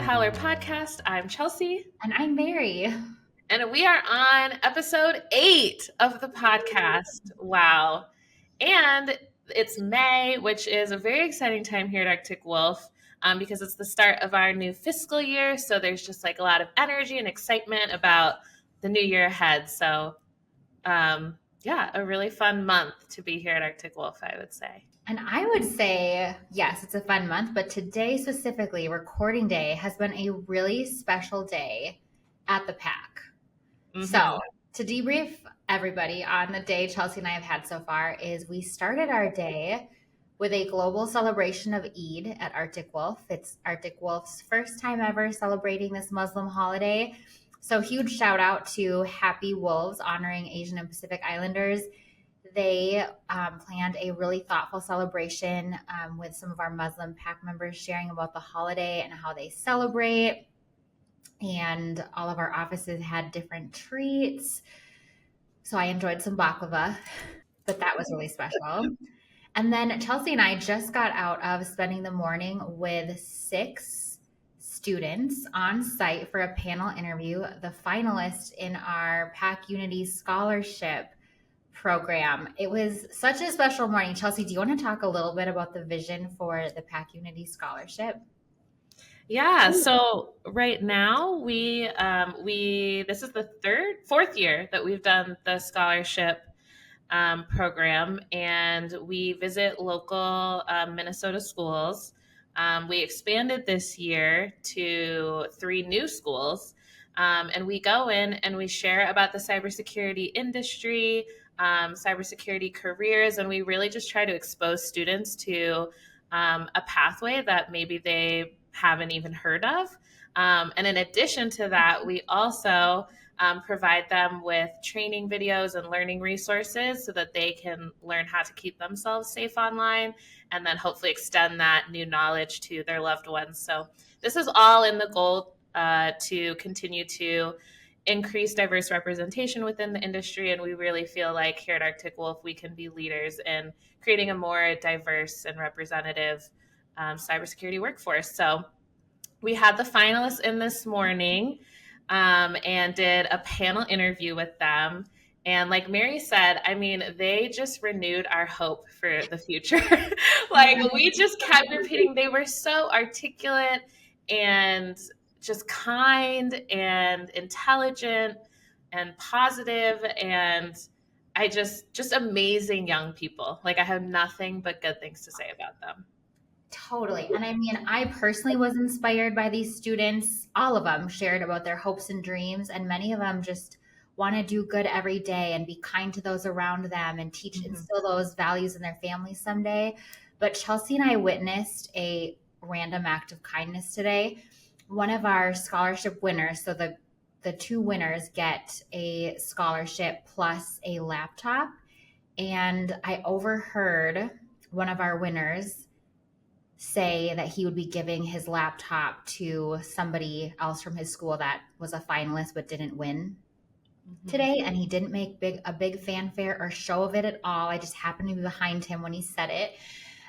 Howler podcast. I'm Chelsea. And I'm Mary. And we are on episode 8 of the podcast. Wow. And it's May, which is a very exciting time here at Arctic Wolf because it's the start of our new fiscal year. So there's just like a lot of energy and excitement about the new year ahead. So a really fun month to be here at Arctic Wolf, I would say. And I would say, yes, it's a fun month, but today specifically, recording day, has been a really special day at the PAC. Mm-hmm. So to debrief everybody on the day Chelsea and I have had so far is we started our day with a global celebration of Eid at Arctic Wolf. It's Arctic Wolf's first time ever celebrating this Muslim holiday. So huge shout out to Happy Wolves honoring Asian and Pacific Islanders. They planned a really thoughtful celebration with some of our Muslim PAC members sharing about the holiday and how they celebrate. And all of our offices had different treats. So I enjoyed some baklava, but that was really special. And then Chelsea and I just got out of spending the morning with 6 students on site for a panel interview, the finalists in our PAC Unity Scholarship program. It was such a special morning. Chelsea, do you want to talk a little bit about the vision for the PAC Unity Scholarship? Yeah, so right now we this is the 4th year that we've done the scholarship program, and we visit local Minnesota schools. We expanded this year to 3 new schools, and we go in and we share about the cybersecurity industry, cybersecurity careers, and we really just try to expose students to a pathway that maybe they haven't even heard of. And in addition to that, we also provide them with training videos and learning resources so that they can learn how to keep themselves safe online and then hopefully extend that new knowledge to their loved ones. So this is all in the goal to continue to increase diverse representation within the industry. And we really feel like here at Arctic Wolf, we can be leaders in creating a more diverse and representative cybersecurity workforce. So we had the finalists in this morning and did a panel interview with them. And like Mary said, I mean, they just renewed our hope for the future. Like we just kept repeating, they were so articulate and just kind and intelligent and positive, and I just amazing young people. Like I have nothing but good things to say about them. Totally. And I mean, I personally was inspired by these students. All of them shared about their hopes and dreams, and many of them just want to do good every day and be kind to those around them and instill those values in their families someday. But Chelsea and I witnessed a random act of kindness today. One of our scholarship winners, so the 2 winners get a scholarship plus a laptop. And I overheard one of our winners say that he would be giving his laptop to somebody else from his school that was a finalist but didn't win today. And he didn't make a big fanfare or show of it at all. I just happened to be behind him when he said it.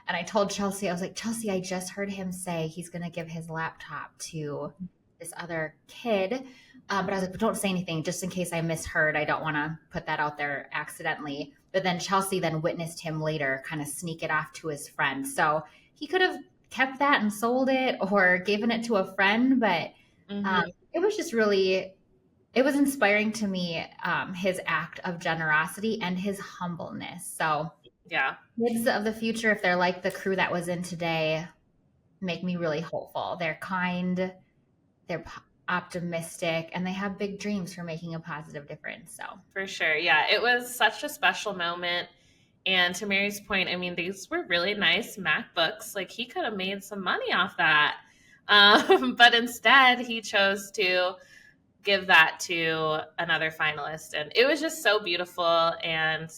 And I told Chelsea, I was like, Chelsea, I just heard him say he's going to give his laptop to this other kid. But I was like, but don't say anything just in case I misheard. I don't want to put that out there accidentally. But then Chelsea then witnessed him later kind of sneak it off to his friend. So he could have kept that and sold it or given it to a friend. But it was just really, it was inspiring to me, his act of generosity and his humbleness. So yeah, kids of the future, if they're like the crew that was in today, make me really hopeful. They're kind, they're optimistic, and they have big dreams for making a positive difference. So for sure. Yeah, it was such a special moment. And to Mary's point, I mean, these were really nice MacBooks. Like he could have made some money off that. But instead he chose to give that to another finalist. And it was just so beautiful. And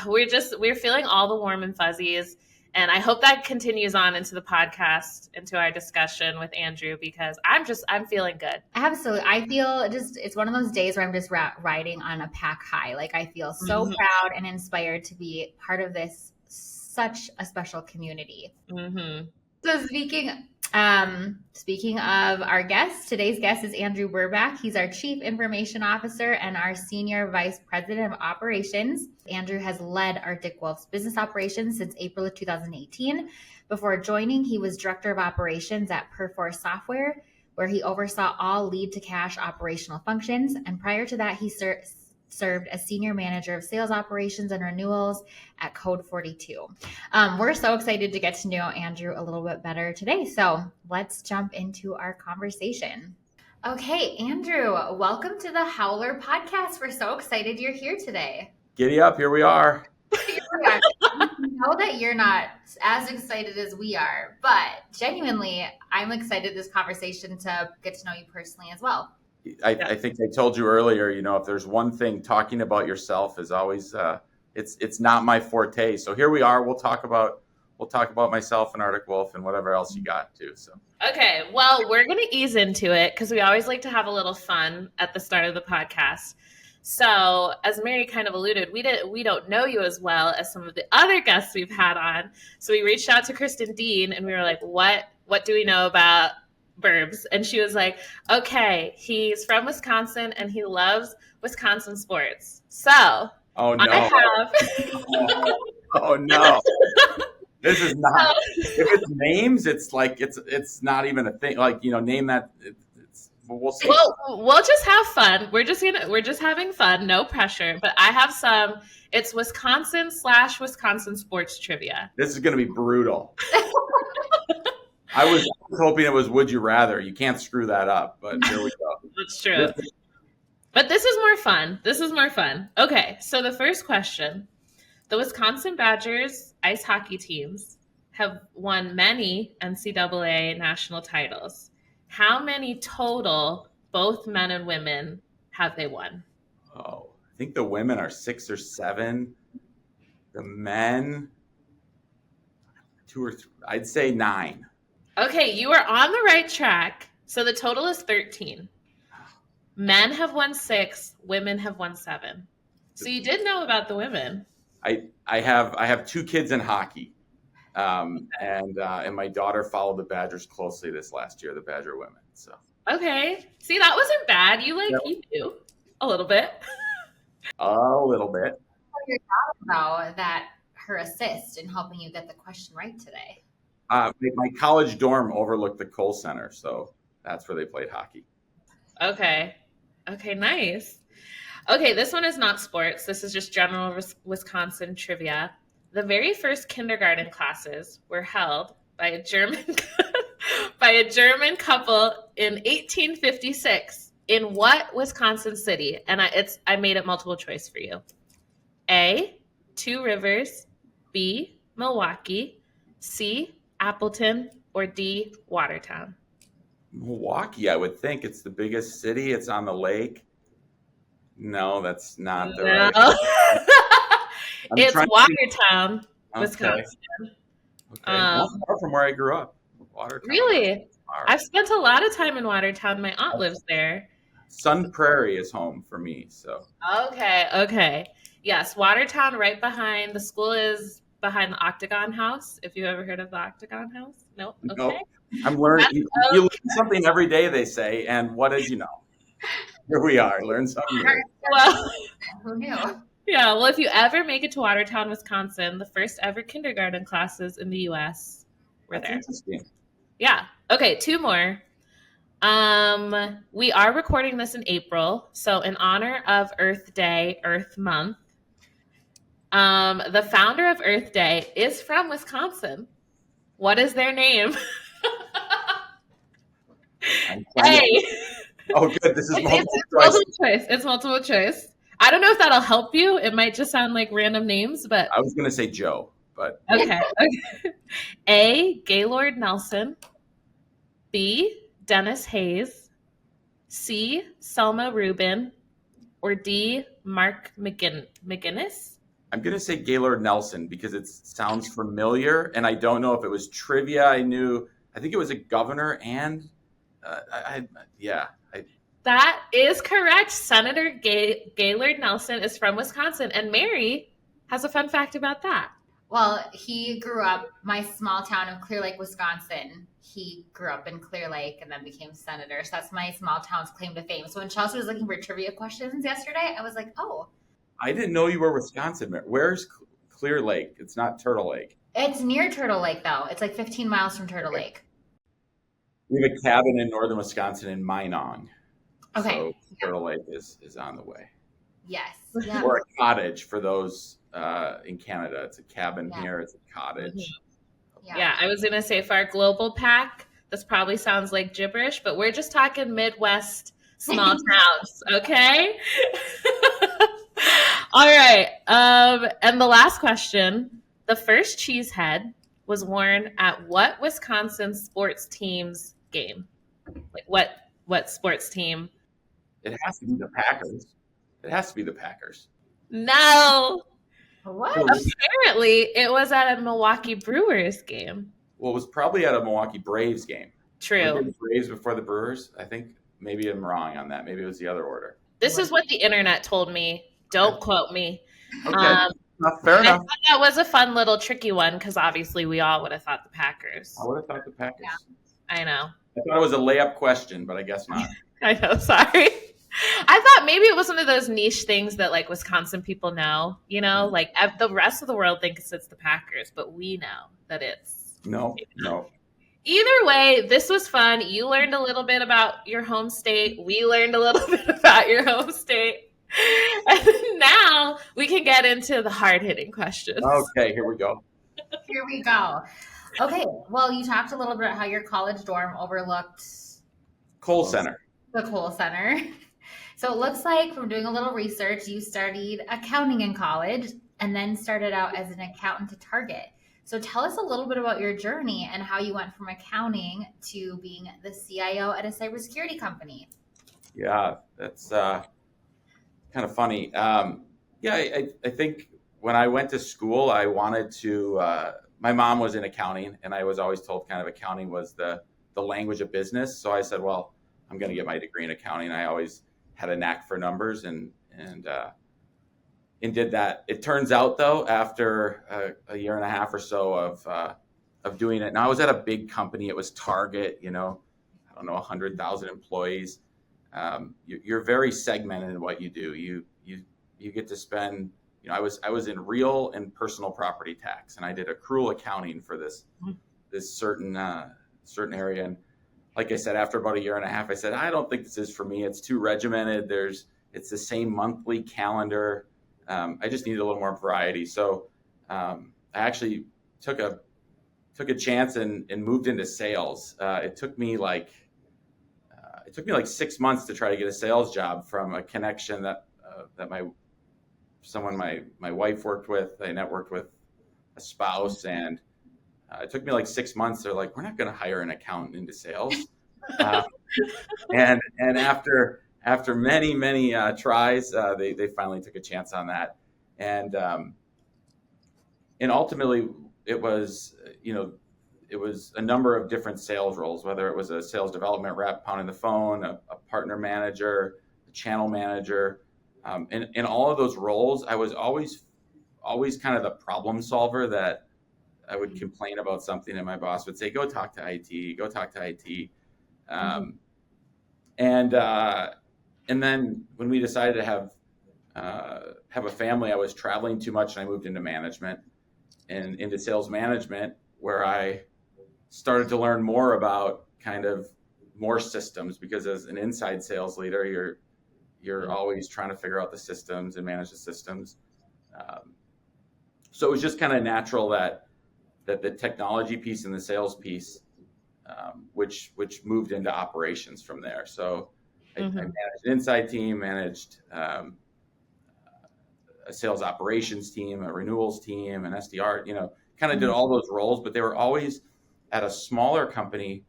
we're feeling all the warm and fuzzies. And I hope that continues on into the podcast, into our discussion with Andrew, because I'm feeling good. Absolutely. I feel it's one of those days where I'm just riding on a PAC high. Like I feel so proud and inspired to be part of this, such a special community. Mm-hmm. So speaking Speaking of our guest, today's guest is Andrew Burback. He's our Chief Information Officer and our Senior Vice President of Operations. Andrew has led our Dick Wolf's business operations since April of 2018. Before joining, he was Director of Operations at Perforce Software, where he oversaw all lead-to-cash operational functions. And prior to that, he served as Senior Manager of Sales Operations and Renewals at Code 42. We're so excited to get to know Andrew a little bit better today. So let's jump into our conversation. Okay, Andrew, welcome to the Howler podcast. We're so excited you're here today. Giddy up, here we are. I know that you're not as excited as we are, but genuinely, I'm excited this conversation to get to know you personally as well. I think I told you earlier, if there's one thing, talking about yourself is always it's not my forte. So here we are. We'll talk about myself and Arctic Wolf and whatever else you got too. So okay, well, we're going to ease into it because we always like to have a little fun at the start of the podcast. So as Mary kind of alluded, we don't know you as well as some of the other guests we've had on. So we reached out to Kristen Dean and we were like, what do we know about Burbs? And she was like, okay, he's from Wisconsin and he loves Wisconsin sports. So oh no, oh no. This is not. If it's names, it's like it's not even a thing. Like name that. We'll see. Well, we'll just have fun. We're just having fun, no pressure. But I have some. It's Wisconsin/Wisconsin sports trivia. This is going to be brutal. I was hoping it was Would You Rather. You can't screw that up. But here we go. That's true. But this is more fun. Okay, so the first question. The Wisconsin Badgers ice hockey teams have won many NCAA national titles. How many total, both men and women, have they won? Oh, I think the women are 6 or 7. The men, 2 or 3. I'd say 9. Okay, you are on the right track. So the total is 13. Men have won 6, women have won 7. So you did know about the women. I have 2 kids in hockey, and my daughter followed the Badgers closely this last year, the Badger women. So okay, see, that wasn't bad. You knew a little bit. A little bit. Your daughter, though, that her assist in helping you get the question right today. My college dorm overlooked the Kohl Center, so that's where they played hockey. Okay, nice. Okay, this one is not sports. This is just general Wisconsin trivia. The very first kindergarten classes were held by a German couple in 1856. In what Wisconsin city? And I made it multiple choice for you. A, Two Rivers, B, Milwaukee, C, Appleton, or D, Watertown. Milwaukee, I would think. It's the biggest city. It's on the lake. No, that's not the right. It's Watertown, Wisconsin. Okay. Not far from where I grew up. Watertown. Really? I've spent a lot of time in Watertown. My aunt lives there. Sun Prairie is home for me. So. Okay. Yes, Watertown, right behind the school is behind the Octagon House. If you've ever heard of the Octagon House, no. Okay. Nope. I'm learning. You learn something every day, they say. And what did you know? Here we are. Learn something new. Well, who knew? Yeah, well, if you ever make it to Watertown, Wisconsin, the first ever kindergarten classes in the U.S. were there. Interesting. Yeah. Okay, 2 more. We are recording this in April, so in honor of Earth Day, Earth Month, the founder of Earth Day is from Wisconsin. What is their name? A. Oh, good. This is multiple choice. It's multiple choice. I don't know if that'll help you. It might just sound like random names, but I was going to say Joe, but okay. A, Gaylord Nelson. B, Dennis Hayes. C, Selma Rubin. Or D, Mark McGinnis. I'm going to say Gaylord Nelson because it sounds familiar, and I don't know if it was trivia. I think it was a governor, and That is correct. Senator Gaylord Nelson is from Wisconsin, and Mary has a fun fact about that. Well, he grew up, my small town of Clear Lake, Wisconsin. He grew up in Clear Lake and then became senator. So that's my small town's claim to fame. So when Chelsea was looking for trivia questions yesterday, I was like, oh, I didn't know you were Wisconsin. Where's Clear Lake? It's not Turtle Lake. it's near Turtle Lake, though. It's like 15 miles from Turtle Lake. We have a cabin in northern Wisconsin in Minong. Okay. So Turtle Lake is on the way. Yes. Yeah. Or a cottage for those in Canada. It's a cabin Yeah. here. It's a cottage. Yeah, I was going to say for our global pack, this probably sounds like gibberish, but we're just talking Midwest small towns, okay? All right. And the last question, the first cheesehead was worn at what Wisconsin sports team's game? Like what sports team? It has to be the Packers. It has to be the Packers. No. What? Apparently, it was at a Milwaukee Brewers game. Well, it was probably at a Milwaukee Braves game. True. Were the Braves before the Brewers? I think maybe I'm wrong on that. Maybe it was the other order. This is what the internet told me. Don't quote me. Okay. Fair enough. I thought that was a fun little tricky one because obviously we all would have thought the Packers. I would have thought the Packers. Yeah. I know. I thought it was a layup question, but I guess not. I know. Sorry. I thought maybe it was one of those niche things that like Wisconsin people know, you know, like the rest of the world thinks it's the Packers, but we know that it's. No. Either way, this was fun. You learned a little bit about your home state. We learned a little bit about your home state. And now we can get into the hard-hitting questions. Okay, here we go. Here we go. Okay. Well, you talked a little bit about how your college dorm overlooked Kohl Center. the Kohl Center. So it looks like from doing a little research, you studied accounting in college and then started out as an accountant to Target. So tell us a little bit about your journey and how you went from accounting to being the CIO at a cybersecurity company. Yeah, that's kind of funny. I think when I went to school, I wanted to. My mom was in accounting, and I was always told kind of accounting was the language of business. So I said, well, I'm going to get my degree in accounting. I always had a knack for numbers and did that. It turns out though, after a year and a half or so of doing it, now I was at a big company. It was Target, I don't know, 100,000 employees. You're very segmented in what you do. You get to spend, I was in real and personal property tax, and I did accrual accounting for this certain area. And like I said, after about a year and a half, I said, I don't think this is for me. It's too regimented. It's the same monthly calendar. I just needed a little more variety. So I actually took a chance and moved into sales. It took me like 6 months to try to get a sales job from a connection that my wife worked with. I networked with a spouse, and it took me like 6 months. They're like, we're not going to hire an accountant into sales. And after many tries, they finally took a chance on that. And ultimately it was a number of different sales roles, whether it was a sales development rep pounding the phone, a partner manager, a channel manager. In all of those roles, I was always kind of the problem solver that I would complain about something and my boss would say, go talk to IT. And then when we decided to have a family, I was traveling too much and I moved into management and into sales management, where I started to learn more about kind of more systems, because as an inside sales leader, you're always trying to figure out the systems and manage the systems. So it was just kind of natural that the technology piece and the sales piece, which moved into operations from there. So I managed an inside team, managed a sales operations team, a renewals team, an SDR, kind of did all those roles, but they were always at a smaller company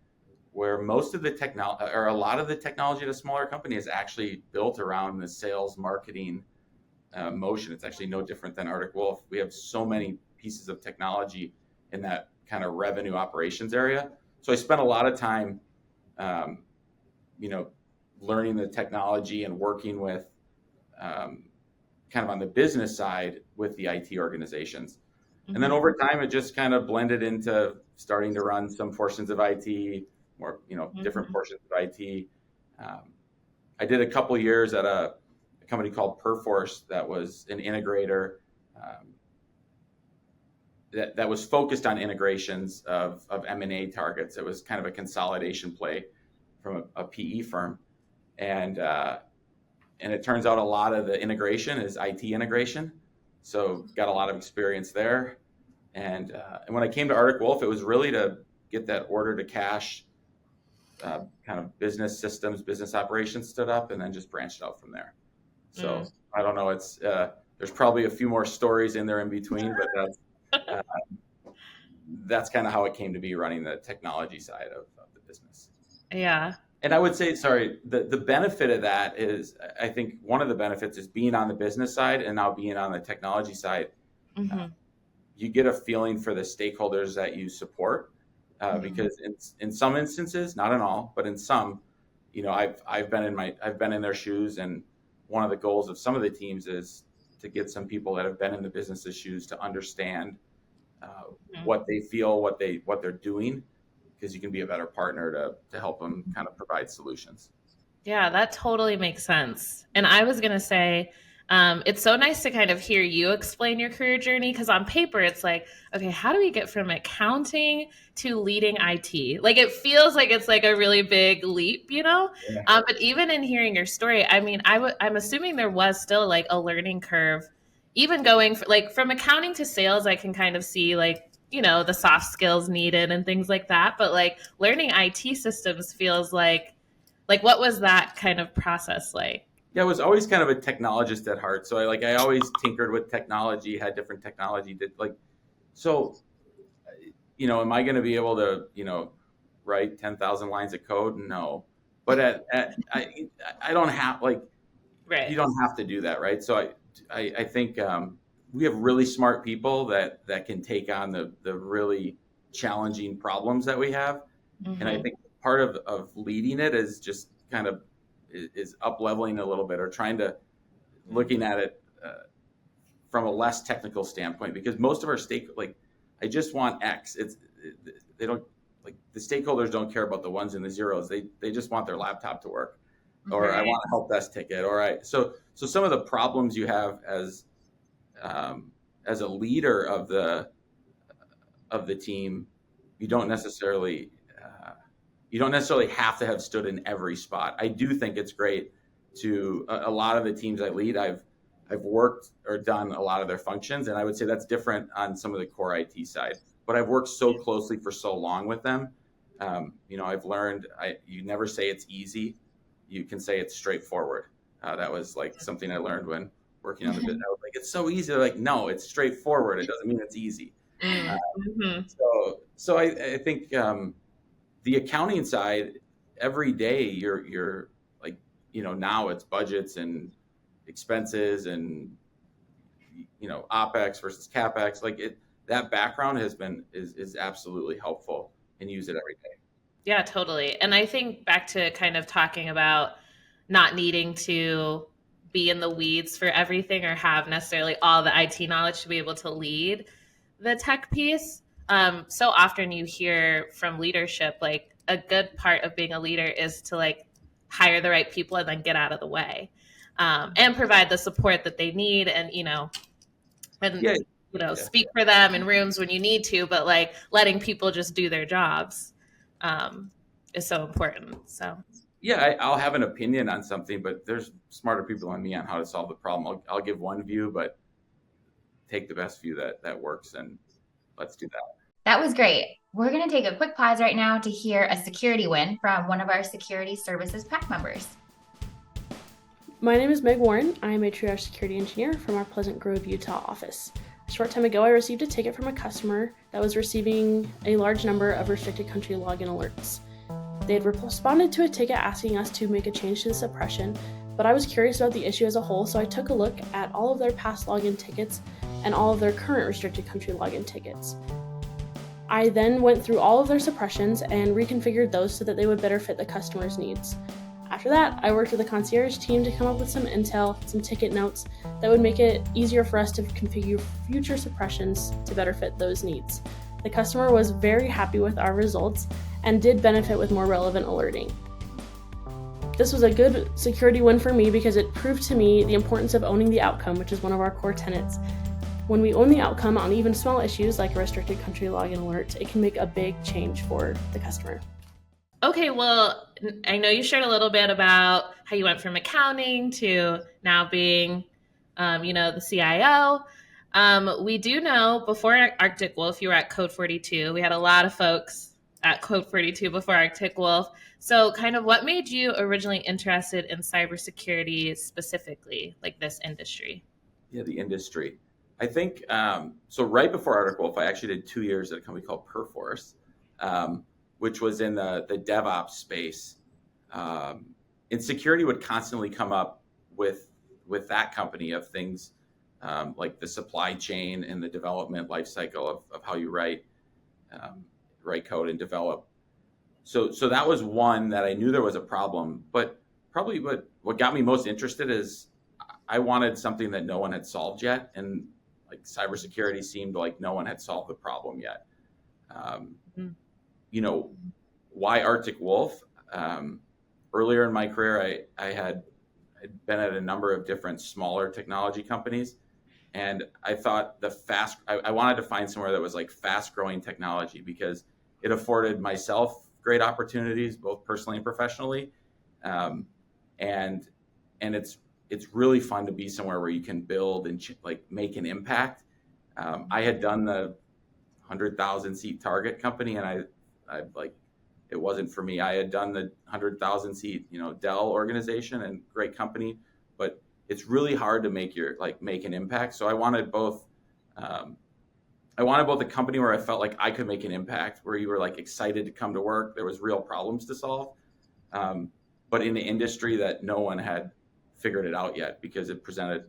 where most of the technology, or a lot of the technology at a smaller company, is actually built around the sales marketing motion. It's actually no different than Arctic Wolf. We have so many pieces of technology in that kind of revenue operations area. So I spent a lot of time, learning the technology and working with kind of on the business side with the IT organizations. And then over time, it just kind of blended into starting to run some portions of IT, more, different portions of IT. I did a couple years at a company called Perforce that was an integrator that was focused on integrations of M&A targets. It was kind of a consolidation play from a PE firm. And it turns out a lot of the integration is IT integration. So got a lot of experience there. And when I came to Arctic Wolf, it was really to get that order to cash kind of business systems, business operations stood up, and then just branched out from there. So I don't know. It's there's probably a few more stories in there in between, but that's kind of how it came to be running the technology side of the business. Yeah. And I would say, the benefit of that is, I think one of the benefits is being on the business side and now being on the technology side. You get a feeling for the stakeholders that you support, because in some instances, not in all, but in some, I've been in their shoes, and one of the goals of some of the teams is to get some people that have been in the business's shoes to understand what they feel, what they're doing, because you can be a better partner to help them kind of provide solutions. Yeah, that totally makes sense. And I was going to say, it's so nice to kind of hear you explain your career journey, because on paper, it's like, okay, how do we get from accounting to leading IT? Like, it feels like it's like a really big leap, Yeah. But even in hearing your story, I mean, I'm assuming there was still like a learning curve, even going from accounting to sales. I can kind of see the soft skills needed and things like that. But like learning IT systems feels like what was that kind of process like? Yeah, I was always kind of a technologist at heart. So I always tinkered with technology, had different technology. Am I going to be able to, write 10,000 lines of code? No. But I don't have Right. You don't have to do that, right? So I think we have really smart people that can take on the really challenging problems that we have. And I think part of leading it is just kind of is up leveling a little bit, or trying to looking at it from a less technical standpoint, because most of our I just want X. They don't the stakeholders don't care about the ones and the zeros. They just want their laptop to work, or I want a help desk ticket. So some of the problems you have as a leader of the team, you don't necessarily have to have stood in every spot. I do think it's great to a lot of the teams I lead. I've worked or done a lot of their functions, and I would say that's different on some of the core IT side. But I've worked so closely for so long with them. I've learned you never say it's easy. You can say it's straightforward. That was something I learned when working on the business. I was like, it's so easy. They're like, no, it's straightforward. It doesn't mean it's easy. So I think the accounting side, every day you're now it's budgets and expenses and OpEx versus CapEx. That background is absolutely helpful, and use it every day. Yeah, totally. And I think back to kind of talking about not needing to be in the weeds for everything or have necessarily all the IT knowledge to be able to lead the tech piece. So often you hear from leadership, a good part of being a leader is to hire the right people and then get out of the way, and provide the support that they need, and speak for them in rooms when you need to, but letting people just do their jobs is so important. So yeah, I'll have an opinion on something, but there's smarter people than me on how to solve the problem. I'll give one view, but take the best view that works, and let's do that. That was great. We're going to take a quick pause right now to hear a security win from one of our security services PAC members. My name is Meg Warren. I am a triage security engineer from our Pleasant Grove, Utah office. A short time ago, I received a ticket from a customer that was receiving a large number of restricted country login alerts. They had responded to a ticket asking us to make a change to the suppression, but I was curious about the issue as a whole, so I took a look at all of their past login tickets and all of their current restricted country login tickets. I then went through all of their suppressions and reconfigured those so that they would better fit the customer's needs. After that, I worked with the concierge team to come up with some intel, some ticket notes that would make it easier for us to configure future suppressions to better fit those needs. The customer was very happy with our results and did benefit with more relevant alerting. This was a good security win for me because it proved to me the importance of owning the outcome, which is one of our core tenets. When we own the outcome on even small issues like a restricted country login alert, it can make a big change for the customer. Okay, well, I know you shared a little bit about how you went from accounting to now being, the CIO. We do know before Arctic Wolf, you were at Code 42. We had a lot of folks at Code 42 before Arctic Wolf. So kind of what made you originally interested in cybersecurity specifically, like this industry? Yeah, the industry. I think, so right before Arctic Wolf, I actually did 2 years at a company called Perforce, which was in the DevOps space. And security would constantly come up with that company of things like the supply chain and the development lifecycle of how you write code and develop. So that was one that I knew there was a problem, but probably what got me most interested is I wanted something that no one had solved yet, and like cybersecurity seemed like no one had solved the problem yet. Why Arctic Wolf? Earlier in my career, I'd been at a number of different smaller technology companies, and I thought I wanted to find somewhere that was like fast growing technology because it afforded myself great opportunities, both personally and professionally. And it's really fun to be somewhere where you can build and make an impact. I had done the 100,000 seat Target company, and I it wasn't for me. I had done the 100,000 seat, Dell organization, and great company, but it's really hard to make an impact. So I wanted both. I wanted both a company where I felt like I could make an impact, where you were like excited to come to work. There was real problems to solve, but in the industry that no one had figured it out yet because it presented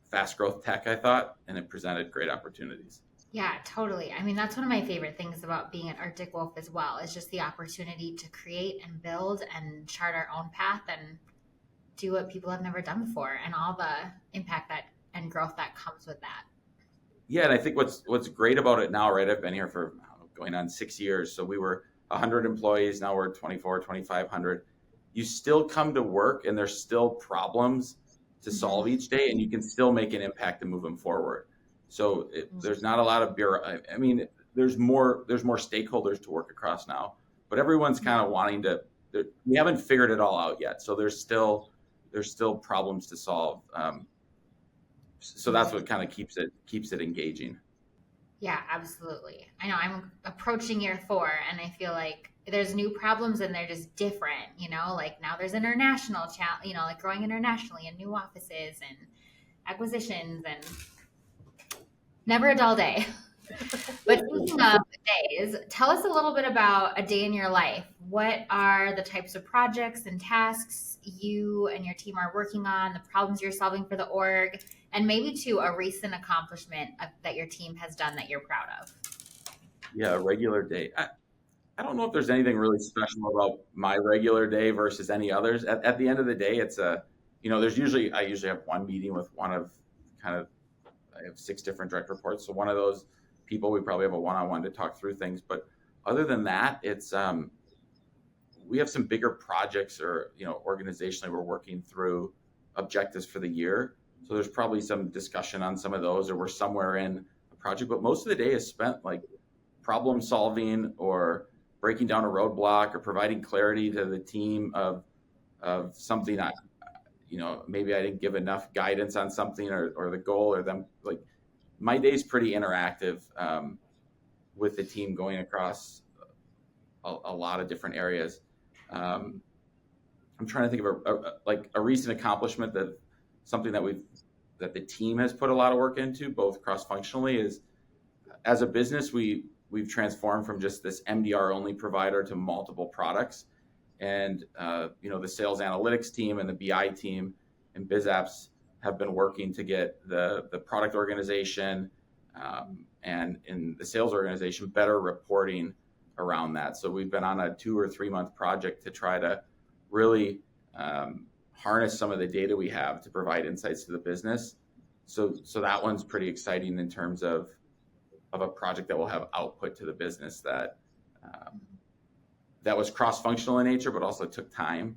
fast growth tech, I thought, and it presented great opportunities. Yeah, totally. I mean, that's one of my favorite things about being at Arctic Wolf as well, is just the opportunity to create and build and chart our own path and do what people have never done before, and all the impact that and growth that comes with that. Yeah, and I think what's great about it now, right? I've been here for going on 6 years. So we were 100 employees. Now we're 2,500. You still come to work and there's still problems to solve each day, and you can still make an impact and move them forward. So there's not a lot of I mean, there's more stakeholders to work across now, but everyone's kind of wanting to. We haven't figured it all out yet, so there's still problems to solve. So that's what kind of keeps it engaging. Yeah, absolutely. I know I'm approaching year 4, and I feel like there's new problems and they're just different, like now there's international like growing internationally and new offices and acquisitions, and never a dull day. But speaking of days, tell us a little bit about a day in your life. What are the types of projects and tasks you and your team are working on, the problems you're solving for the org, and maybe to a recent accomplishment that your team has done that you're proud of? Yeah, a regular day. I don't know if there's anything really special about my regular day versus any others. At the end of the day, it's I usually have one meeting with one of I have 6 different direct reports. So one of those people, we probably have a one-on-one to talk through things. But other than that, it's we have some bigger projects or, organizationally we're working through objectives for the year. So there's probably some discussion on some of those, or we're somewhere in a project. But most of the day is spent like problem solving or breaking down a roadblock or providing clarity to the team of something maybe I didn't give enough guidance on something or the goal, or them. Like my day's pretty interactive with the team going across a lot of different areas. I'm trying to think of a recent accomplishment that something that the team has put a lot of work into, both cross-functionally, is as a business, we've transformed from just this MDR only provider to multiple products. And, the sales analytics team and the BI team and BizApps have been working to get the product organization and in the sales organization better reporting around that. So we've been on a 2 or 3 month project to try to really harness some of the data we have to provide insights to the business. So that one's pretty exciting in terms of a project that will have output to the business that was cross-functional in nature, but also took time.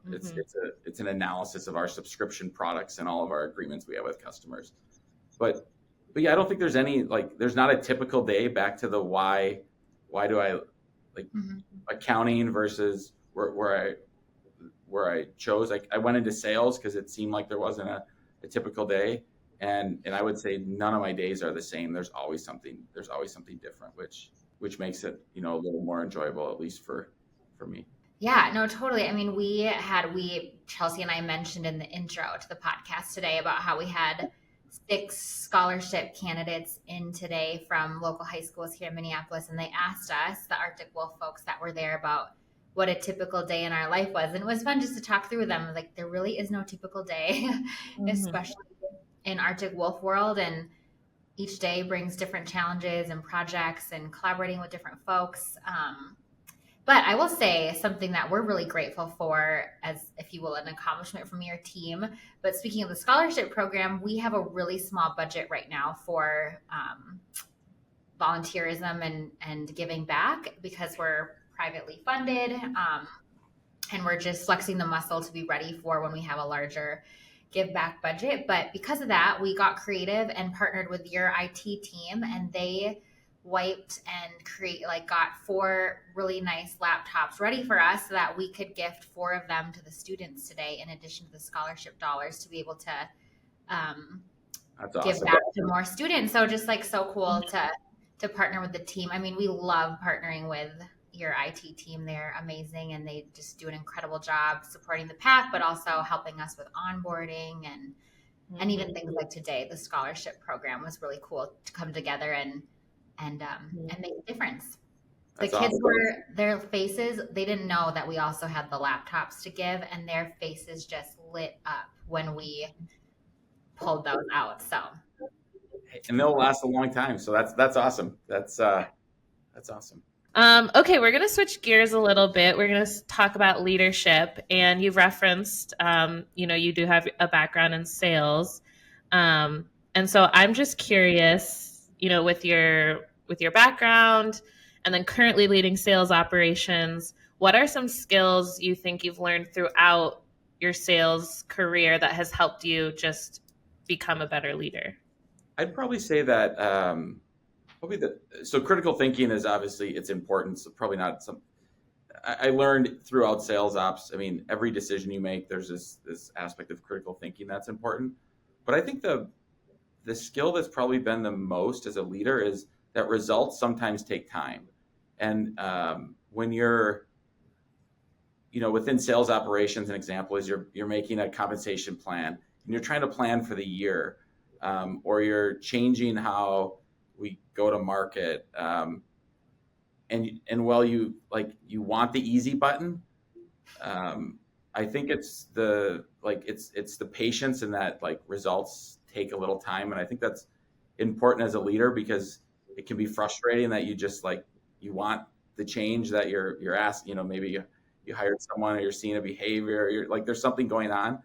It's an analysis of our subscription products and all of our agreements we have with customers. But yeah, I don't think there's any, like, there's not a typical day. Back to the why do I like accounting versus where I chose. I went into sales because it seemed like there wasn't a typical day. And I would say none of my days are the same. There's always something different, which makes it, a little more enjoyable, at least for me. Yeah, no, totally. I mean, Chelsea and I mentioned in the intro to the podcast today about how we had 6 scholarship candidates in today from local high schools here in Minneapolis. And they asked us, the Arctic Wolf folks that were there, about what a typical day in our life was. And it was fun just to talk through with them. Like, there really is no typical day, especially in Arctic Wolf world. And each day brings different challenges and projects and collaborating with different folks. But I will say something that we're really grateful for, as, if you will, an accomplishment from your team. But speaking of the scholarship program, we have a really small budget right now for volunteerism and giving back, because we're privately funded, and we're just flexing the muscle to be ready for when we have a larger give back budget. But because of that, we got creative and partnered with your IT team, and they wiped and got 4 really nice laptops ready for us so that we could gift 4 of them to the students today, in addition to the scholarship dollars, to be able to That's give awesome. back to more students. So just so cool to partner with the team. I mean, we love partnering with your IT team. They're amazing, and they just do an incredible job supporting the path, but also helping us with onboarding and even things like today. The scholarship program was really cool to come together and make a difference. The That's kids awesome. their faces, they didn't know that we also had the laptops to give, and their faces just lit up when we pulled those out. So, And they'll last a long time. So that's awesome. That's awesome. Okay, we're going to switch gears a little bit. We're going to talk about leadership, and you've referenced, you do have a background in sales, and so I'm just curious, with your background, and then currently leading sales operations, what are some skills you think you've learned throughout your sales career that has helped you just become a better leader? I'd probably say that so critical thinking is obviously, it's important. So probably not some. I learned throughout sales ops. I mean, every decision you make, there's this aspect of critical thinking that's important. But I think the skill that's probably been the most as a leader is that results sometimes take time. And when you're, within sales operations, an example is you're making a compensation plan, and you're trying to plan for the year, or you're changing how we go to market, and while you want the easy button, I think it's the patience, and that results take a little time. And I think that's important as a leader, because it can be frustrating that you just you want the change that you're asked. Maybe you hired someone, or you're seeing a behavior, you're there's something going on.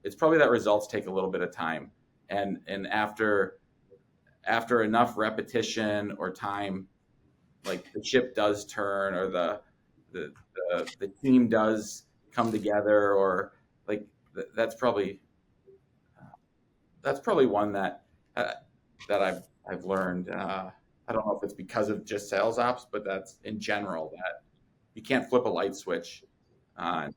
It's probably that results take a little bit of time, and after enough repetition or time, the ship does turn, or the team does come together, or that's probably one that I've learned. I don't know if it's because of just sales ops, but that's in general, that you can't flip a light switch on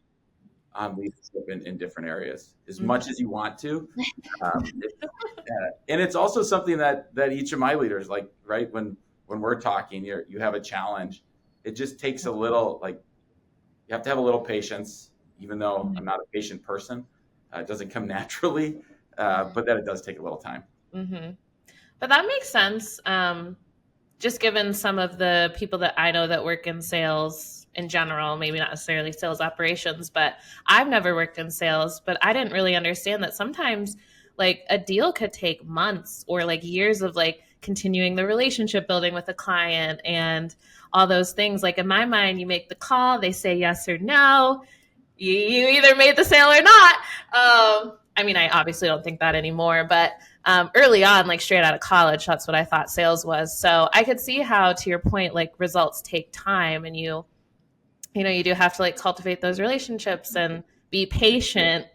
leadership in different areas as much as you want to. And it's also something that each of my leaders, right, when we're talking, you have a challenge. It just takes a little, you have to have a little patience, even though I'm not a patient person. It doesn't come naturally, but that it does take a little time. Mm-hmm. But that makes sense. Just given some of the people that I know that work in sales in general, maybe not necessarily sales operations, but I've never worked in sales, but I didn't really understand that sometimes a deal could take months or years of continuing the relationship building with a client and all those things. In my mind, you make the call, they say yes or no, you either made the sale or not. I mean, I obviously don't think that anymore, but early on, like straight out of college, that's what I thought sales was. So I could see how, to your point, like results take time, and you do have to like cultivate those relationships and be patient,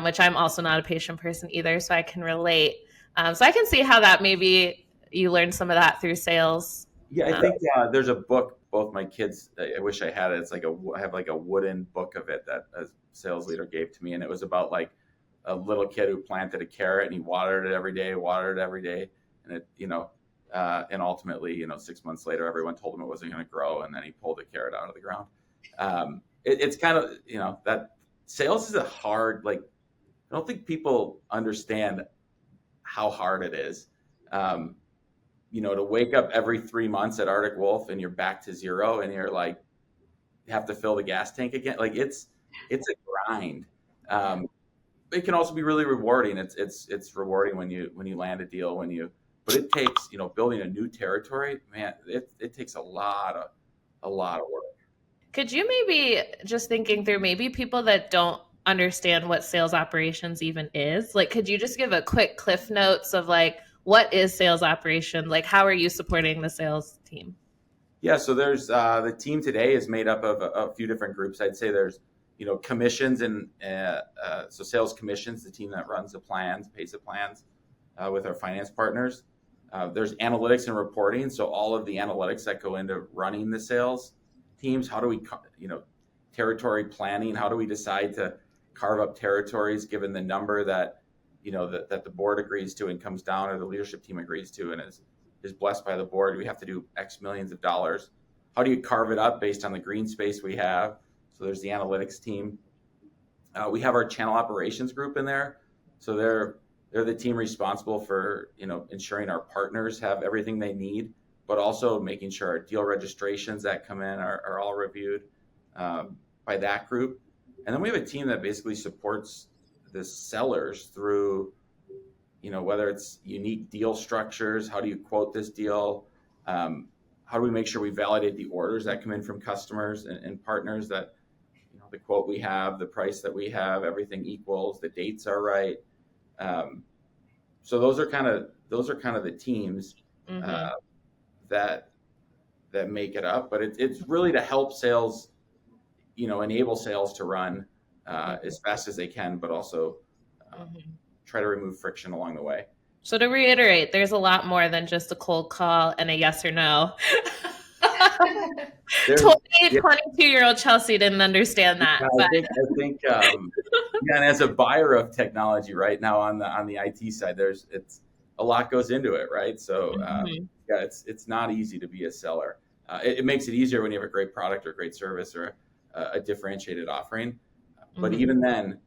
which I'm also not a patient person either, so I can relate. So I can see how that maybe you learned some of that through sales. Yeah, I think there's a book. Both my kids, I wish I had it. It's like I have like a wooden book of it that a sales leader gave to me, and it was about like a little kid who planted a carrot and he watered it every day, and it, and ultimately, 6 months later, everyone told him it wasn't going to grow, and then he pulled the carrot out of the ground. It's kind of that sales is a hard, like, I don't think people understand how hard it is. To wake up every 3 months at Arctic Wolf and you're back to zero and you're like, you have to fill the gas tank again. Like it's a grind. It can also be really rewarding. It's rewarding when you land a deal, but it takes, building a new territory, man, it takes a lot of work. Could you maybe, just thinking through, maybe people that don't understand what sales operations even is, like, could you just give a quick cliff notes of like, what is sales operation? Like, how are you supporting the sales team? Yeah, so there's the team today is made up of a few different groups. I'd say there's, commissions and so sales commissions, the team that runs the plans, pays the plans with our finance partners. There's analytics and reporting. So all of the analytics that go into running the sales teams, how do we, territory planning, how do we decide to carve up territories given the number that, that the board agrees to and comes down, or the leadership team agrees to and is blessed by the board. We have to do X millions of dollars. How do you carve it up based on the green space we have? So there's the analytics team. We have our channel operations group in there. So they're the team responsible for, ensuring our partners have everything they need, but also making sure our deal registrations that come in are all reviewed by that group. And then we have a team that basically supports the sellers through, whether it's unique deal structures, how do you quote this deal? How do we make sure we validate the orders that come in from customers and partners, that, the quote we have, the price that we have, everything equals, the dates are right. So those are kind of the teams that make it up, but it's really to help sales, enable sales to run as fast as they can, but also try to remove friction along the way. So to reiterate, there's a lot more than just a cold call and a yes or no. 22-year-old Chelsea didn't understand that. I think and as a buyer of technology right now on the IT side, it's a lot goes into it, right? So it's not easy to be a seller. It makes it easier when you have a great product or great service or a differentiated offering. But even then,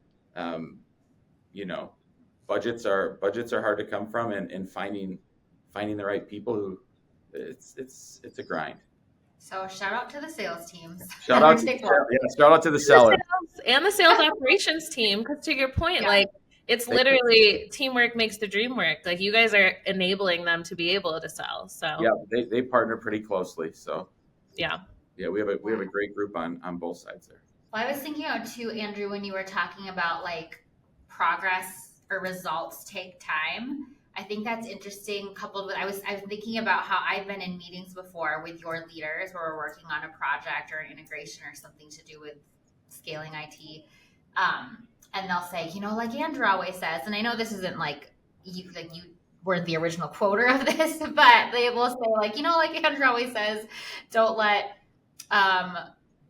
budgets are hard to come from, and finding the right people who it's a grind. So shout out to the sales teams. Shout out to the sellers and the sales operations team. Because to your point, like, it's literally teamwork makes the dream work. Like, you guys are enabling them to be able to sell. So yeah, they partner pretty closely. So yeah, we have a great group on both sides there. Well, I was thinking about too, Andrew, when you were talking about like progress or results take time. I think that's interesting, coupled with I was thinking about how I've been in meetings before with your leaders where we're working on a project or an integration or something to do with scaling IT. And they'll say, like Andrew always says, and I know this isn't like you weren't the original quoter of this, but they will say like Andrew always says, don't let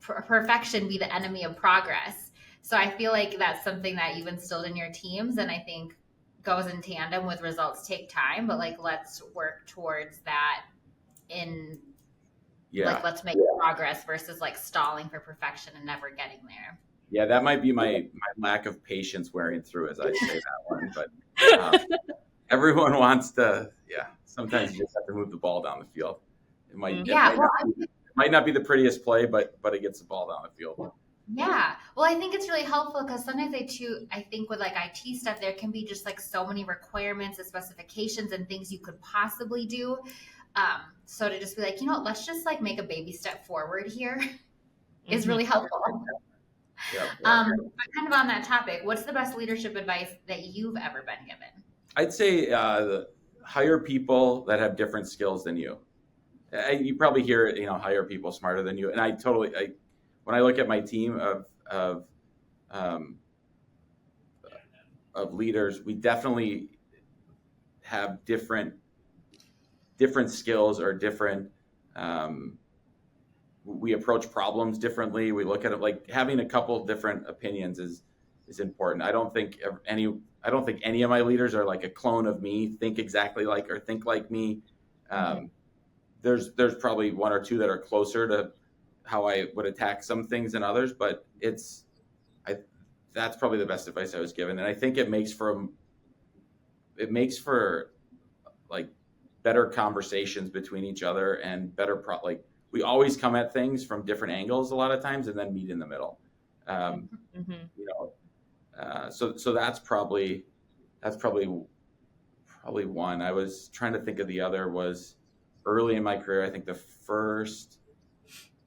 perfection be the enemy of progress. So I feel like that's something that you've instilled in your teams, and I think goes in tandem with results take time, but like, let's work towards that like, let's make progress versus like stalling for perfection and never getting there. Yeah, that might be my lack of patience wearing through as I say that one, but everyone wants to, sometimes you just have to move the ball down the field. It might not be the prettiest play, but it gets the ball down the field. Yeah. Well, I think it's really helpful because sometimes I think with like IT stuff, there can be just like so many requirements and specifications and things you could possibly do. So to just be like, let's just like make a baby step forward here is really helpful. Yeah. But kind of on that topic, what's the best leadership advice that you've ever been given? I'd say hire people that have different skills than you. You probably hear it, hire people smarter than you. And when I look at my team um, of leaders, we definitely have different skills or different. We approach problems differently. We look at it like having a couple different opinions is important. I don't think any of my leaders are like a clone of me, think exactly like or think like me. There's probably one or two that are closer to how I would attack some things than others, but that's probably the best advice I was given, and I think it makes for like better conversations between each other and better we always come at things from different angles a lot of times and then meet in the middle. So that's probably one. I was trying to think of the other was early in my career. I think the first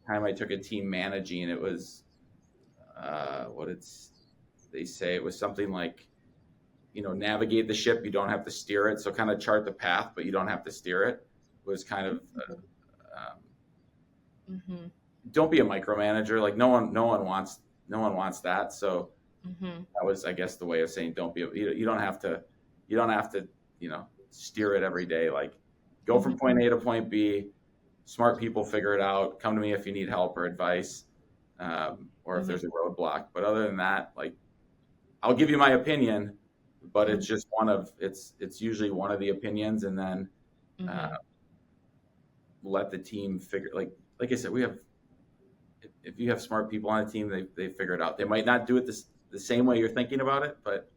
time I took a team managing, it was they say it was something like, navigate the ship. You don't have to steer it. So kind of chart the path, but you don't have to steer it. Was kind of don't be a micromanager. Like no one wants that. So that was, I guess, the way of saying don't be. You don't have to steer it every day. Like go from point A to point B. Smart people figure it out. Come to me if you need help or advice, or if there's a roadblock. But other than that, like I'll give you my opinion, but it's just it's usually one of the opinions, and then let the team figure. Like I said, if you have smart people on a team, they figure it out. They might not do it the same way you're thinking about it, but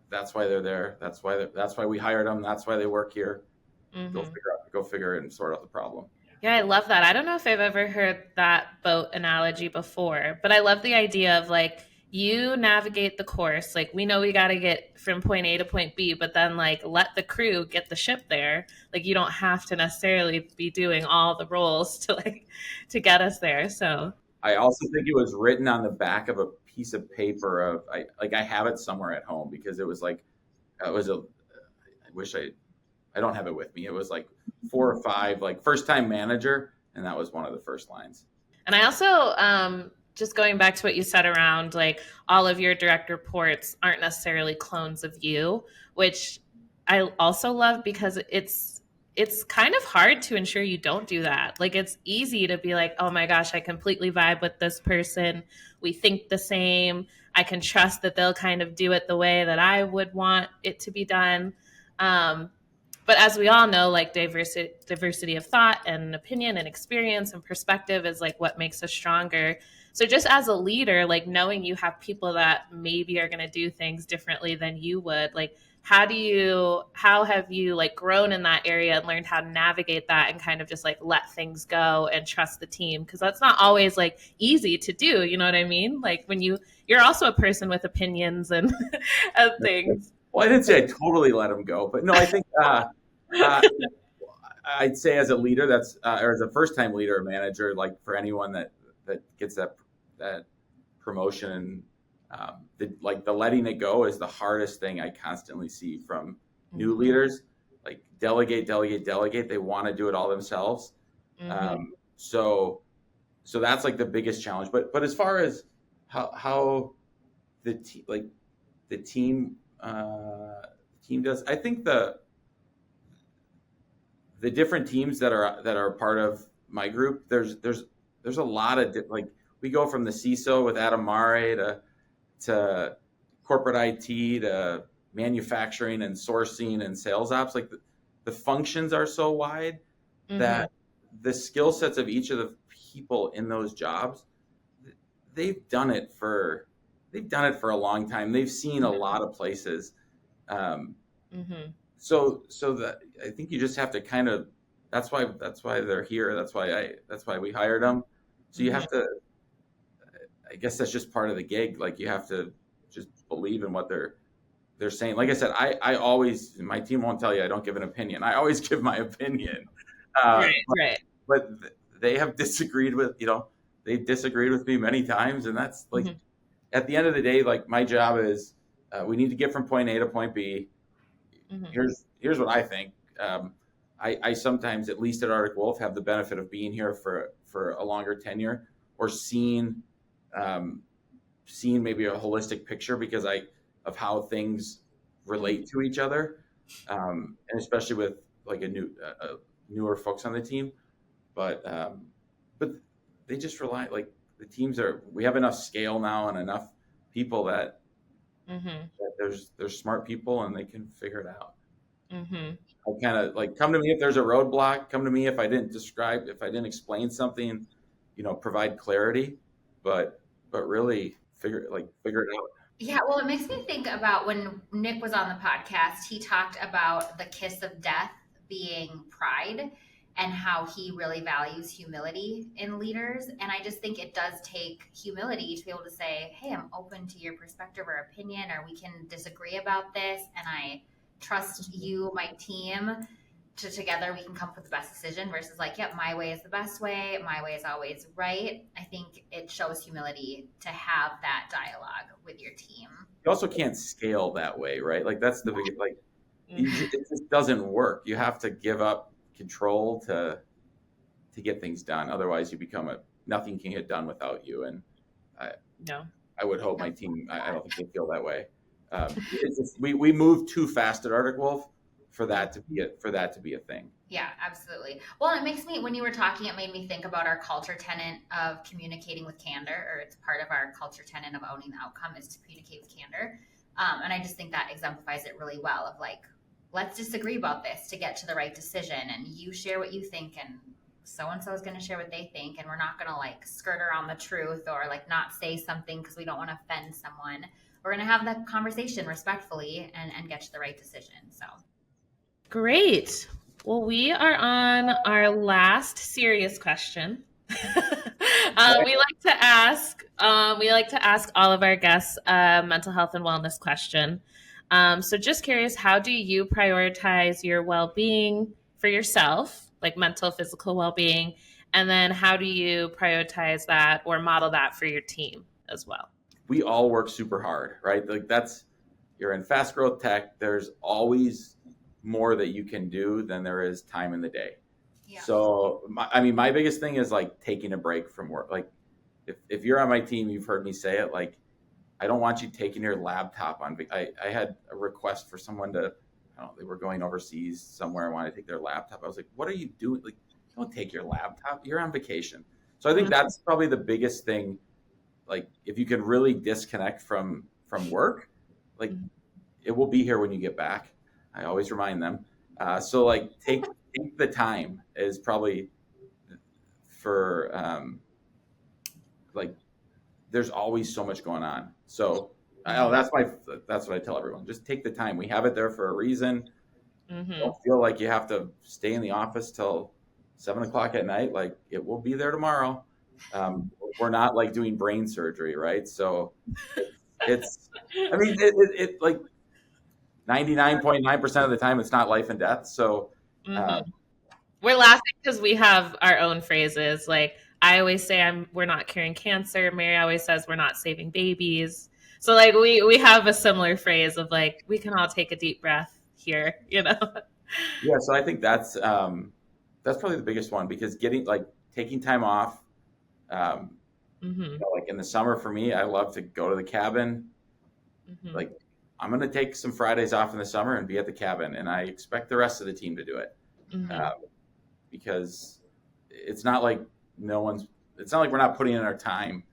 that's why they're there. That's why we hired them. That's why they work here. Go figure it and sort out the problem. Yeah, I love that. I don't know if I've ever heard that boat analogy before, but I love the idea of like you navigate the course. Like we know we got to get from point A to point B, but then like let the crew get the ship there. Like you don't have to necessarily be doing all the roles to get us there. So I also think it was written on the back of a piece of paper I have it somewhere at home because it was like I wish I don't have it with me. It was like 4 or 5, like first time manager. And that was one of the first lines. And I also, just going back to what you said around like all of your direct reports aren't necessarily clones of you, which I also love because it's kind of hard to ensure you don't do that. Like it's easy to be like, oh my gosh, I completely vibe with this person. We think the same. I can trust that they'll kind of do it the way that I would want it to be done. But as we all know, like diversity of thought and opinion and experience and perspective is like what makes us stronger. So just as a leader, like knowing you have people that maybe are going to do things differently than you would, like how have you like grown in that area and learned how to navigate that and kind of just like let things go and trust the team? Because that's not always like easy to do. You know what I mean? Like when you're also a person with opinions and things. Well, I didn't say I totally let them go, but no, I think I'd say as a leader, or as a first-time leader or manager, like for anyone that gets that promotion, the letting it go is the hardest thing I constantly see from new leaders. Like delegate. They want to do it all themselves. So that's like the biggest challenge. But as far as how the team does, I think the different teams that are part of my group, there's a lot of like we go from the CISO with Adam Mare to corporate IT to manufacturing and sourcing and sales ops. Like the functions are so wide that the skill sets of each of the people in those jobs, they've done it for a long time. They've seen a lot of places. So that I think you just have to kind of, that's why they're here. That's why we hired them. So you have to, I guess that's just part of the gig. Like you have to just believe in what they're saying. Like I said, I always, my team won't tell you I don't give an opinion. I always give my opinion. Right. But they have disagreed with, they disagreed with me many times, and that's like Mhm. at the end of the day, like my job is we need to get from point A to point B. Mhm. Here's what I think. I sometimes, at least at Arctic Wolf, have the benefit of being here for a longer tenure or um, seeing maybe a holistic picture because of how things relate to each other, and especially with like newer folks on the team. But they just rely like the teams are. We have enough scale now and enough people Mhm. that there's smart people and they can figure it out. Mhm. I kind of like come to me if there's a roadblock. Come to me if if I didn't explain something, provide clarity. But really figure it out. Yeah, well, it makes me think about when Nick was on the podcast, he talked about the kiss of death being pride and how he really values humility in leaders. And I just think it does take humility to be able to say, hey, I'm open to your perspective or opinion, or we can disagree about this. And I trust you, my team, to together we can come up with the best decision versus like, yep, my way is the best way. My way is always right. I think it shows humility to have that dialogue with your team. You also can't scale that way, right? Like that's the big like Mhm. it just doesn't work. You have to give up control to get things done. Otherwise, nothing can get done without you. And I, No. I would hope my team. I don't think they feel that way. We move too fast at Arctic Wolf for that to be a thing. Yeah, absolutely. Well, it makes me, when you were talking, it made me think about our culture tenet of communicating with candor, or it's part of our culture tenet of owning the outcome is to communicate with candor. And I just think that exemplifies it really well of like, let's disagree about this to get to the right decision. And you share what you think, and so-and-so is going to share what they think. And we're not going to like skirt around the truth or like not say something because we don't want to offend someone. We're going to have that conversation respectfully and get to the right decision. So Great. Well, we are on our last serious question. We like to ask all of our guests a mental health and wellness question. So just curious, how do you prioritize your well-being for yourself, like mental, physical well-being? And then how do you prioritize that or model that for your team as well? We all work super hard, right? Like you're in fast growth tech. There's always more that you can do than there is time in the day. yeah. So, my biggest thing is like taking a break from work. Like, if you're on my team, you've heard me say it. Like, I don't want you taking your laptop on. I had a request for someone to, I don't know, they were going overseas somewhere and wanted to take their laptop. I was like, what are you doing? Like, don't take your laptop. You're on vacation. So I think that's probably the biggest thing. Like, if you can really disconnect from work, like it will be here when you get back. I always remind them. So like take the time is probably for like there's always so much going on. So that's what I tell everyone. Just take the time. We have it there for a reason. Don't feel like you have to stay in the office till 7:00 at night. Like it will be there tomorrow. We're not like doing brain surgery, right? So it like 99.9% of the time, it's not life and death. So We're laughing because we have our own phrases. Like I always say, we're not curing cancer. Mary always says we're not saving babies. So like we have a similar phrase of like we can all take a deep breath here, Yeah, so I think that's probably the biggest one because taking time off. Like in the summer for me, I love to go to the cabin. Like I'm going to take some Fridays off in the summer and be at the cabin, and I expect the rest of the team to do it because it's not like we're not putting in our time,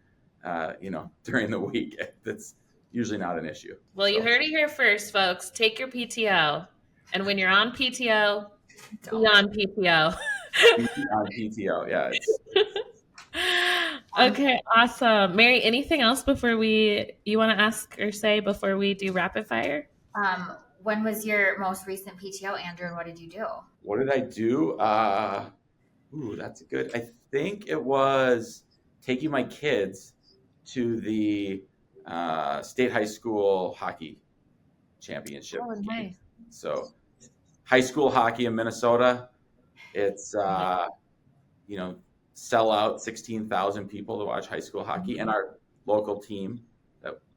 during the week. That's usually not an issue. Well, you heard it here first, folks. Take your PTO, and when you're on PTO, be on PTO. On PTO, yeah. Okay, awesome. Mary, anything else you want to ask or say before we do rapid fire? When was your most recent PTO, Andrew, and what did you do? What did I do? That's good. I think it was taking my kids to the state high school hockey championship. Oh, nice. So high school hockey in Minnesota, it's, sell out 16,000 people to watch high school hockey, and our local team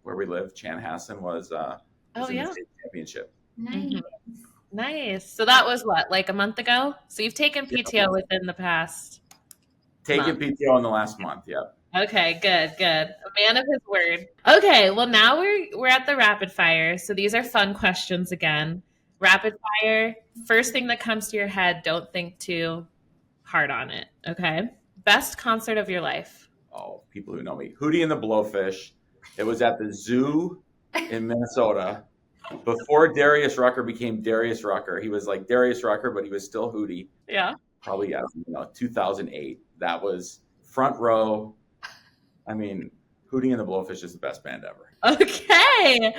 where we live, Chanhassen, was in the state championship. Nice. Nice. So that was what, like a month ago? So you've taken PTO within the past Taken month. PTO in the last month, yeah. Okay, good. A man of his word. Okay, well now we're at the rapid fire. So these are fun questions again. Rapid fire, first thing that comes to your head, don't think too hard on it, okay? Best concert of your life. Oh, people who know me. Hootie and the Blowfish. It was at the zoo in Minnesota. Before Darius Rucker became Darius Rucker. He was like Darius Rucker, but he was still Hootie. Yeah. Probably, 2008. That was front row. I mean, Hootie and the Blowfish is the best band ever. Okay.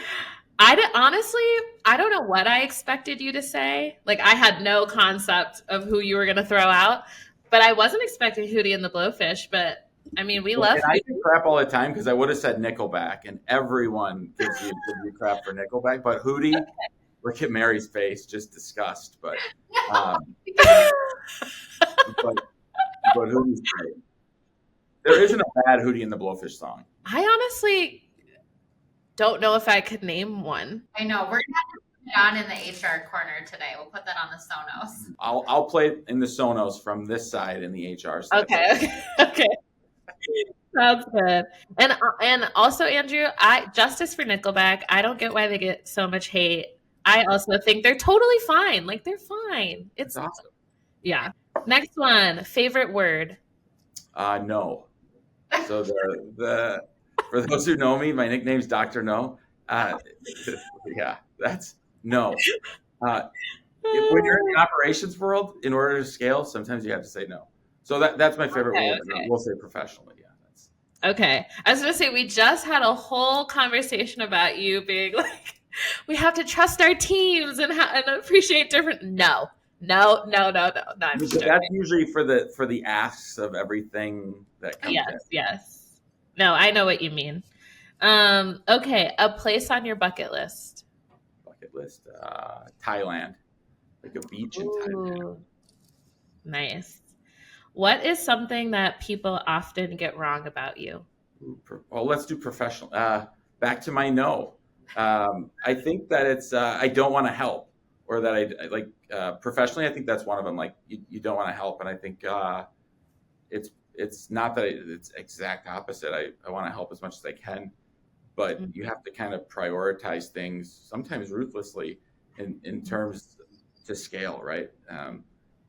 Honestly, I don't know what I expected you to say. Like, I had no concept of who you were going to throw out, but I wasn't expecting Hootie and the Blowfish. But I mean, we love. And I get crap all the time because I would have said Nickelback, and everyone gives you crap for Nickelback. But Hootie, look at Mary's face, just disgust. But Hootie's great. There isn't a bad Hootie and the Blowfish song. I honestly don't know if I could name one. I know. We're going to have to put it on in the HR corner today. We'll put that on the Sonos. I'll play it in the Sonos from this side in the HR side. Okay. Sounds good. And also, Andrew, justice for Nickelback. I don't get why they get so much hate. I also think they're totally fine. Like, they're fine. It's awesome. Yeah. Next one. Favorite word. No. So for those who know me, my nickname's Dr. No. Yeah, that's no. When you're in the operations world, in order to scale, sometimes you have to say no. So that's my favorite word. Okay. We'll say professionally. Yeah. Okay. I was going to say, we just had a whole conversation about you being like, we have to trust our teams and appreciate different. No. That's usually for the asks of everything that comes in. Yes. No, I know what you mean. Okay, a place on your bucket list. Thailand, like a beach in Thailand. Nice. What is something that people often get wrong about you? Well, let's do professional. Back to my no. I think that it's I don't want to help, or that I like professionally. I think that's one of them. Like you don't want to help, and I think it's not that it's exact opposite. I want to help as much as I can, but you have to kind of prioritize things sometimes ruthlessly in terms to scale, right?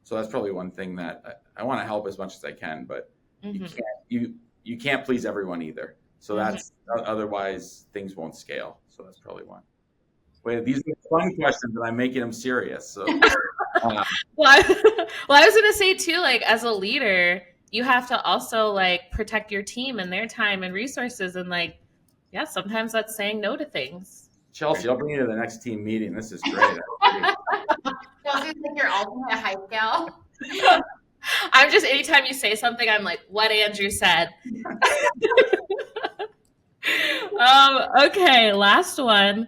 So that's probably one thing that I want to help as much as I can, but you can't please everyone either. So that's otherwise things won't scale. So that's probably one. Wait, these are fun questions, and I'm making them serious. So, well, I was going to say too, like as a leader, you have to also like protect your team and their time and resources, and like, yeah, sometimes that's saying no to things. Chelsea, I'll bring you to the next team meeting. This is great. Chelsea's like your ultimate hype gal. I'm just, anytime you say something, I'm like, what Andrew said. Okay, last one.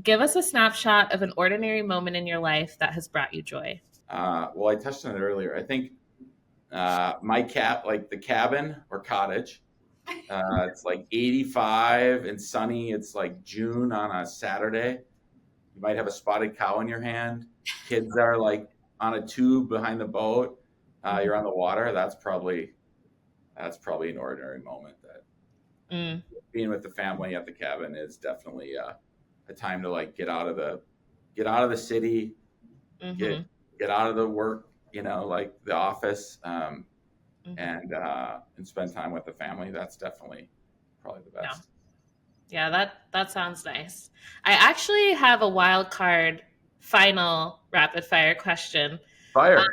Give us a snapshot of an ordinary moment in your life that has brought you joy. Well, I touched on it earlier. I think like the cabin or cottage, it's like 85 and sunny. It's like June on a Saturday. You might have a spotted cow in your hand. Kids are like on a tube behind the boat. You're on the water. That's probably an ordinary moment. That being with the family at the cabin is definitely a time to like get out of the city, get out of the work, like the office, and spend time with the family. That's definitely probably the best. Yeah, that sounds nice. I actually have a wild card final rapid fire question. Fire.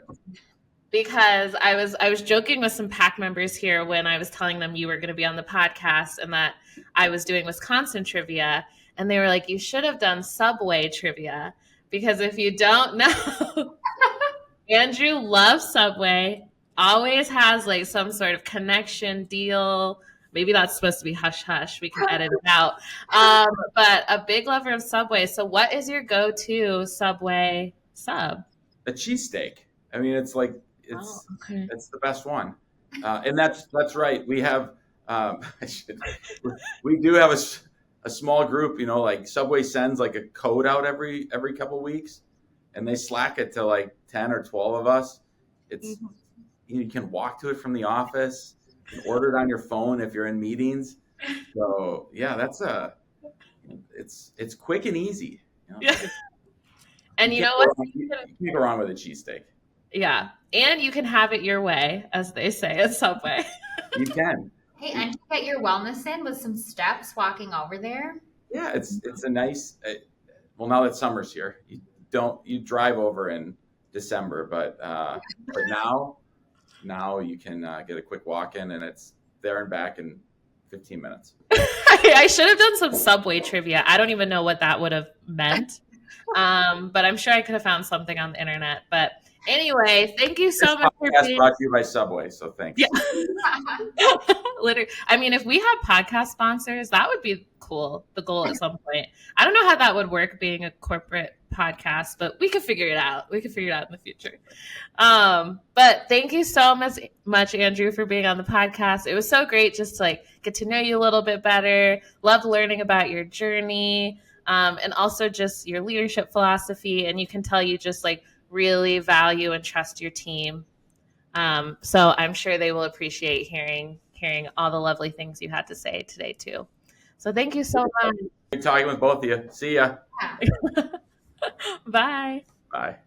Because I was joking with some PAC members here when I was telling them you were going to be on the podcast and that I was doing Wisconsin trivia, and they were like, you should have done Subway trivia, because if you don't know, Andrew loves Subway, always has like some sort of connection deal. Maybe that's supposed to be hush hush. We can edit it out. But a big lover of Subway. So what is your go-to Subway sub? A cheesesteak. I mean, it's like okay. It's the best one. And that's right. We have, we do have a small group, like Subway sends like a code out every couple weeks, and they Slack it to like 10 or 12 of us. It's, you can walk to it from the office, you can order it on your phone if you're in meetings. So yeah, it's quick and easy. Yeah. And you know what? what? You can't go wrong with a cheesesteak. Yeah. And you can have it your way, as they say at Subway. You can. Hey, and you get your wellness in with some steps walking over there. Yeah, it's a nice. Well, now that summer's here, you drive over in December, but now you can get a quick walk in, and it's there and back in 15 minutes. I should have done some Subway trivia. I don't even know what that would have meant, but I'm sure I could have found something on the internet. But anyway, thank you so much for being brought to you by Subway, so thanks. Yeah. Literally, I mean, if we had podcast sponsors, that would be cool. The goal at some point. I don't know how that would work being a corporate podcast, but we could figure it out. We could figure it out in the future. But thank you so much, Andrew, for being on the podcast. It was so great just to like get to know you a little bit better. Loved learning about your journey, and also just your leadership philosophy. And you can tell you just like really value and trust your team. So I'm sure they will appreciate hearing all the lovely things you had to say today too. So thank you so much. Good talking with both of you. See ya. Bye. Bye.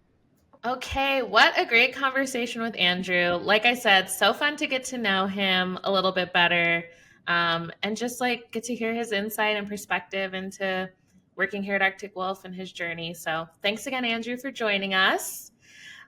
Okay, what a great conversation with Andrew. Like I said, so fun to get to know him a little bit better, and just like get to hear his insight and perspective into working here at Arctic Wolf and his journey. So thanks again, Andrew, for joining us.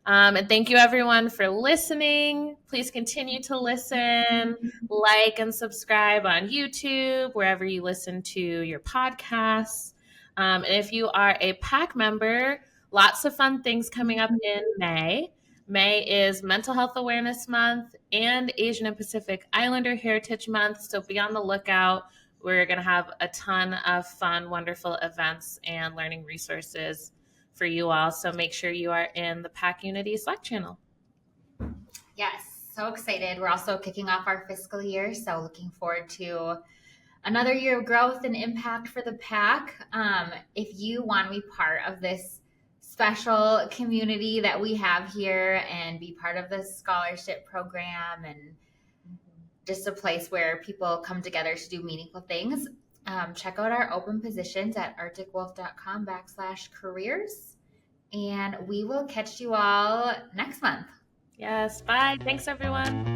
And thank you everyone for listening. Please continue to listen, like and subscribe on YouTube, wherever you listen to your podcasts. And if you are a PAC member, lots of fun things coming up in May. May is Mental Health Awareness Month and Asian and Pacific Islander Heritage Month. So be on the lookout. We're going to have a ton of fun, wonderful events and learning resources for you all. So make sure you are in the PAC Unity Slack channel. Yes, so excited. We're also kicking off our fiscal year. So looking forward to another year of growth and impact for the PAC. If you want to be part of this special community that we have here and be part of the scholarship program and just a place where people come together to do meaningful things, check out our open positions at arcticwolf.com/careers. And we will catch you all next month. Yes, bye. Thanks, everyone.